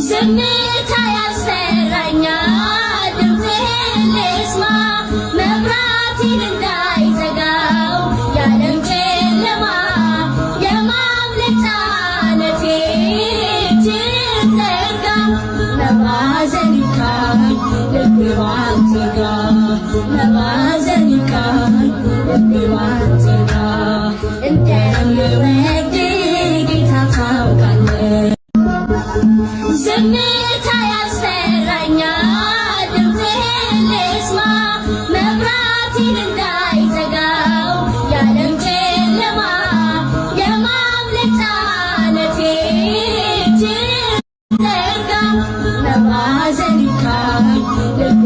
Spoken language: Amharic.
ዝምታ ያስፈራኛል ድምፅህን ልስማ መብራቴን እንዳይዘጋው የዓለም ጨለማ የማምለጫ ዓለቴ እጅህን ዘርጋ መባዘን ይብቃኝ ልቤ ባንተ ጋር መባዘን ይብቃኝ ልቤ ባንተ ጋር እንደምወድ ጌታ ታውቃለህ። ዝምታ ያስፈራኛል ድምፅህን ልስማ መብራቴን እንዳይዘጋው የዓለም ጨለማ የማምለጫ ዓለቴ እጅህን ዘርጋ መባዘን ይብቃኝ ልቤ